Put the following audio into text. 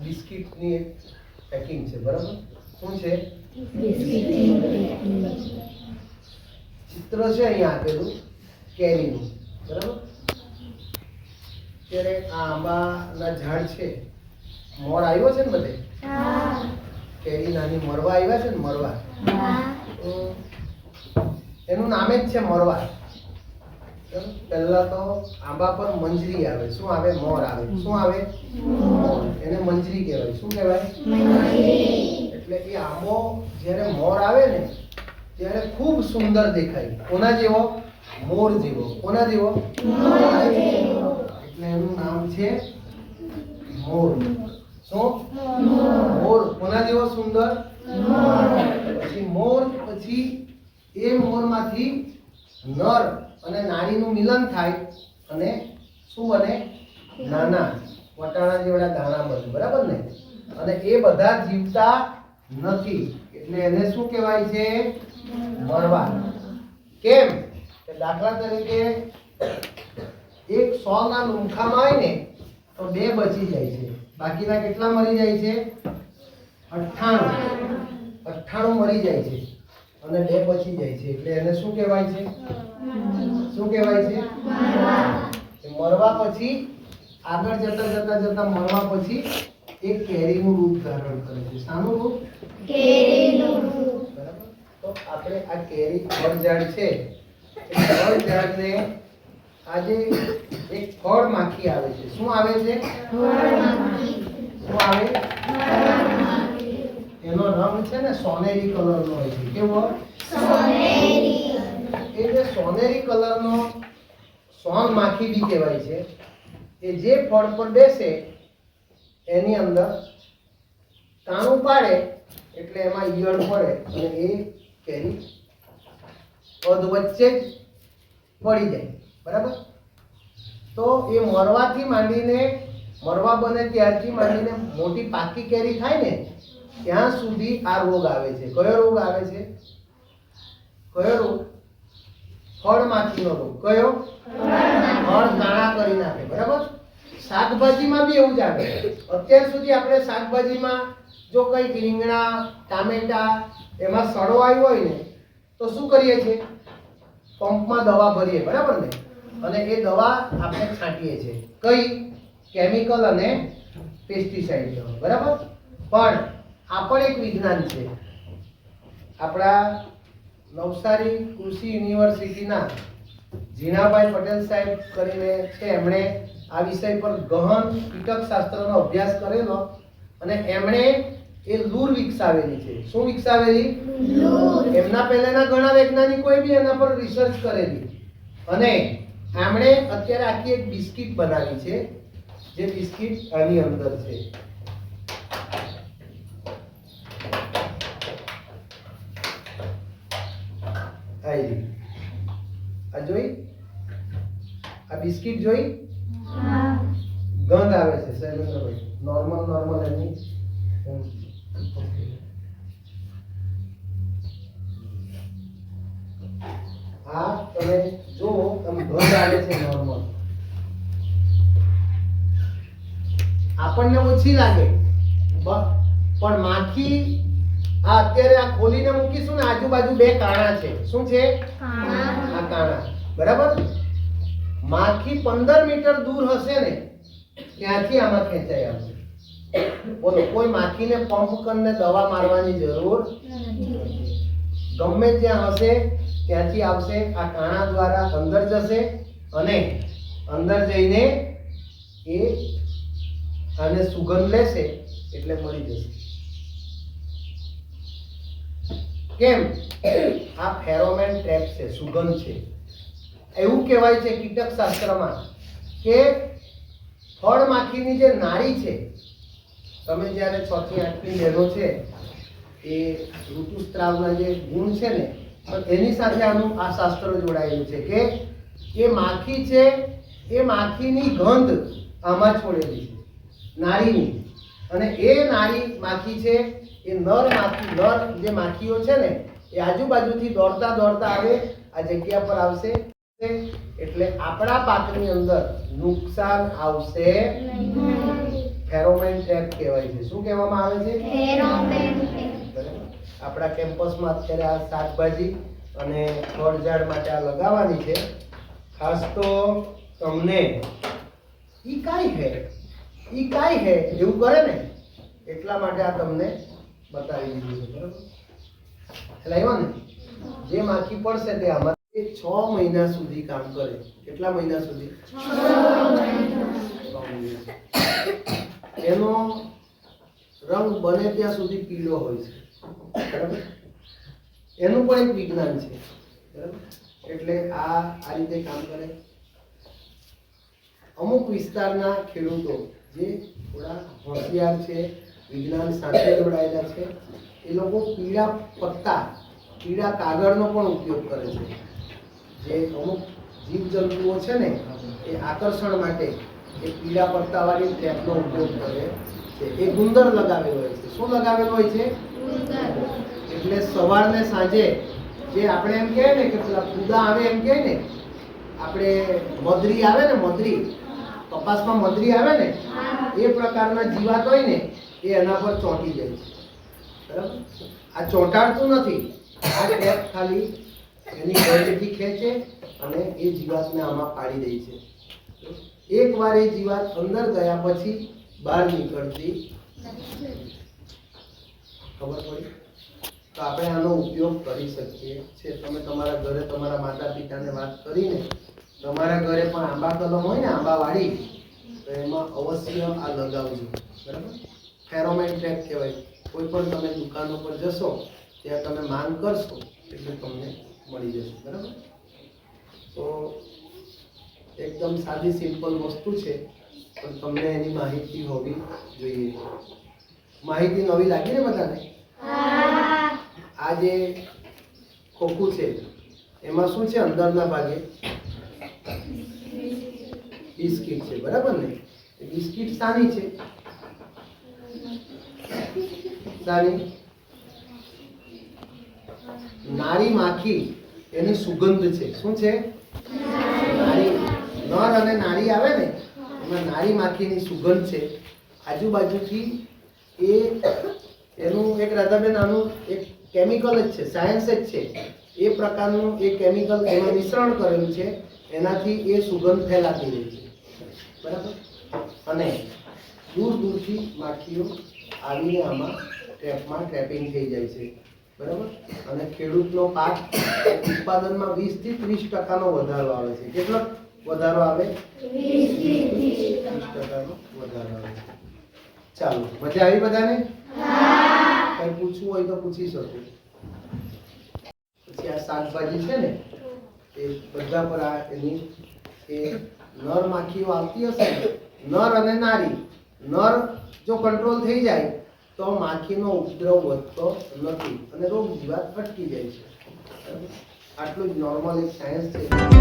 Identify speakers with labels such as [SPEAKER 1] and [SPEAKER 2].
[SPEAKER 1] બિસ્કિટની એક પેકિંગ છે, બરાબર? શું છે?
[SPEAKER 2] બિસ્કિટની પેકિંગ.
[SPEAKER 1] ચિત્ર છે અહીંયા આપેલું કેરીનું, બરાબર? ત્યારે આ આંબાના ઝાડ છે, મોર આવ્યો છે ને બધે? કેરી નાની મરવા આવ્યા છે ને, મરવા. તો એનું નામે જ છે મરવા. પહેલા તો આંબા પર મંજરી આવે. શું આવે? મોર આવે. શું આવે? એને મંજરી કહેવાય. શું કહેવાય? એટલે એ આંબો જ્યારે મોર આવે ને ત્યારે ખૂબ સુંદર દેખાય. કોના જેવો? મોર જેવો. કોના જેવો? એટલે એનું નામ છે મોર. શું? મોર. કોના જેવો સુંદર? પછી મોર, પછી એ મોરમાંથી નર અને નારીનું મિલન થાય અને શું બને? નાના વટાણા જેવડા દાણા બને, બરાબર ને? અને એ બધા જીવતા નથી, એટલે એને શું કહેવાય છે? મરવા. કેમ કે દાખલા તરીકે એક 100 ના લુંખામાં હોય ને તો 2 બચી જાય છે, બાકીના કેટલા મરી જાય છે? 98 મરી જાય છે અને 2 બચી જાય છે, એટલે એને શું કહેવાય છે? શું કહેવાય છે? મરવા. પછી આગળ જતા મરવા પછી એક કેરીનું રૂપ ધારણ કરે છે. શાનું રૂપ? કેરીનું રૂપ. બરાબર. તો આપણે આ કેરી ફળ ઝાડ છે, એ ફળ ઝાડને આજે એક ફળ માખી આવે છે. શું આવે છે? શું આવે? એનો રંગ છે ને સોનેરી કલરનો હોય છે. કેવો? સોનેરી. એ જે સોનેરી કલરનો સોન માખી બી કહેવાય છે. એ જે ફળ પર બેસે એની અંદર કાણું પાડે એટલે એમાં ઈયળ પડે અને એ કેરી અધ વચ્ચે જ પડી જાય, બરાબર? તો એ મરવાથી માંડીને મરવા બને ત્યારથી માંડીને મોટી પાકી કેરી થાય ને ત્યાં સુધી આ રોગ આવે છે. કયો રોગ આવે છે? કયો રોગ? ફળ માખીનો રોગ. કયો? ફળ કાણા કરી નાખે, બરાબર? શાકભાજીમાં બી એવું જ આવે. અત્યાર સુધી આપણે શાકભાજીમાં જો કઈ રીંગણા, ટામેટા એમાં સડો આવ્યો હોય ને તો શું કરીએ છીએ? પંપમાં દવા ભરીએ, બરાબર ને? અને એ દવા આપણે છાંટીએ છીએ. કઈ? કેમિકલ અને પેસ્ટિસાઇડ દવા, બરાબર? પણ આ પણ એક વિજ્ઞાન છે. આપણા નવસારી કૃષિ યુનિવર્સિટીના જીણાભાઈ પટેલ સાહેબ કરીને છે, એમણે આ વિષય પર ગહન કીટકશાસ્ત્રનો અભ્યાસ કરેલો અને એમણે એ લૂર વિકસાવેલી છે. શું વિકસાવેલી? લૂર. એમના પહેલાના ઘણા વૈજ્ઞાનિકોએ બી એના પર રિસર્ચ કરેલી અને એમણે અત્યારે આખી એક બિસ્કિટ બનાવી છે, જે બિસ્કિટ આની અંદર છે. આ જોઈ? આ બિસ્કિટ જોઈ? ગંધ આવે છે શૈલેન્દ્રભાઈ. નોર્મલ એની આ તમે જો તમે ગંધ આવે છે નોર્મલ. આપણને ઓછી લાગે પણ માખી આ અત્યારે આ ખોલીને મૂકીશું ને આજુબાજુ 2 કાણા છે. શું છે? આ કાણા, બરાબર? માખી 15 મીટર દૂર હશે ને ત્યાંથી આમાં ખેંચાઈ આવશે. બોલો, કોઈ માખીને પંપ કરીને દવા મારવાની જરૂર નથી. ગમે ત્યાં હશે ત્યાંથી આવશે, આ કાણા દ્વારા અંદર જશે અને અંદર જઈને એ આને સુગંધ લેશે એટલે મરી જશે. કેમ? આ ફેરોમેન ટ્રેપ છે, સુગંધ છે. એવું કહેવાય છે કીટકશાસ્ત્રમાં કે ફળ માખીની જે નાડી છે, તમે જ્યારે 6 થી 8 ની બહેનો છે એ ઋતુસ્ત્રાવના જે ગુણ છે ને એની સાથે આનું આ શાસ્ત્ર જોડાયેલું છે કે એ માખી છે, એ માખીની ગંધ આમાં છોડેલી છે નાડીની, અને એ નાડી માખી છે એ નર જે માખીઓ છે ને એ આજુબાજુથી દોડતા આવે, આ જગ્યા પર આવશે એટલે આપણા પાકની અંદર નુકસાન આવશે નહીં. ફેરોમેન ટ્રેપ કહેવાય છે. શું કહેવામાં આવે છે? બરાબર. આપણા કેમ્પસમાં અત્યારે આ શાકભાજી અને ફળ ઝાડ માટે આ લગાવવાની છે. ખાસ તો તમને ઈ કાઈ હે એવું કરે ને એટલા માટે આ તમને બતાવી દીધું છે. બરાબર. એટલે આવ્યો ને જે માખી પડશે તે આમાં 6 મહિના સુધી કામ કરે. કેટલા મહિના સુધી? 6 મહિના. એનો રંગ બને ત્યાં સુધી પીળો હોય છે. બરાબર. એનું પણ એક વિજ્ઞાન છે. બરાબર. એટલે આ રીતે કામ કરે. અમુક વિસ્તારના ખેડૂતો જે થોડા હોશિયાર છે, વિજ્ઞાન સાથે જોડાયેલા છે, એ લોકો પીળા પત્તા, પીળા કાગળનો પણ ઉપયોગ કરે છે. જે અમુક જીવજંતુઓ છે ને એ આકર્ષણ માટે એ પીળા પત્તાવાળી ટેપનો ઉપયોગ કરે છે. એ ગુંદર લગાવેલો હોય છે. શું લગાવેલો હોય છે? એટલે સવારને સાંજે જે આપણે એમ કહે ને કે પેલા કુદા આવે એમ કહે ને, આપણે મધરી આવે ને, મધરી કપાસમાં મધરી આવે ને એ પ્રકારના જીવાત હોય ને એ એના પર ચોંટી જાય છે. બરાબર. આ ચોંટાડતું નથી. આ ટેપ ખાલી એની ગળેથી ખેંચે અને એ જીવાતને આમાં પાડી દે છે. એકવાર એ જીવાત અંદર ગયા પછી બહાર નીકળતી ખબર પડી? તો આપણે આનો ઉપયોગ કરી શકીએ છીએ. તમે તમારા ઘરે તમારા માતા પિતાને વાત કરીને તમારા ઘરે પણ આંબા કલમ હોય ને, આંબા વાળી, તો એમાં અવશ્ય આ લગાવજો. બરાબર. ફેરોમેન ટ્રેપ કહેવાય. કોઈ પણ તમે દુકાનો પર જશો ત્યાં તમે માંગ કરશો એટલે તમને મળી જશે. બરાબર. તો એકદમ સાદી સિમ્પલ વસ્તુ છે પણ તમને એની માહિતી હોવી જોઈએ. માહિતી નવી લાગી ને બધાને? આ જે ખોખું છે એમાં શું છે? અંદરના ભાગે બિસ્કિટ છે. બરાબર ને? બિસ્કિટ સાની છે? સાની નારી માખી એની સુગંધ છે. શું છે? નારી. નર અને નારી આવે ને એમાં નારી માખીની સુગંધ છે. આજુબાજુથી એનું એક રાધાબેન આનું એક કેમિકલ જ છે, સાયન્સ જ છે. એ પ્રકારનું એ કેમિકલ એમાં મિશ્રણ કરેલું છે. એનાથી એ સુગંધ ફેલાતી રહે છે. બરાબર. અને દૂર દૂરથી માખીઓ આવીને આમાં ટ્રેપમાં ટ્રેપિંગ થઈ જાય છે. બરાબર. અને ખેડૂતનો પાક ઉત્પાદનમાં 20 થી 30% વધારો આવે છે. કેટલો વધારો આવે? 20 થી 30% વધારો આવે છે. ચાલો, મજા આવી બધાને? કઈ પૂછવું હોય તો પૂછી શકો. પછી આ શાકભાજી છે ને એ બધા પર આ એની એ નર માખીઓ આવતી હશે ને, નર અને નારી. નર જો કંટ્રોલ થઈ જાય તો માખીનો ઉપદ્રવ વધતો નથી અને રોગ જીવાત અટકી જાય છે. આટલું જ નોર્મલ એક સાયન્સ છે.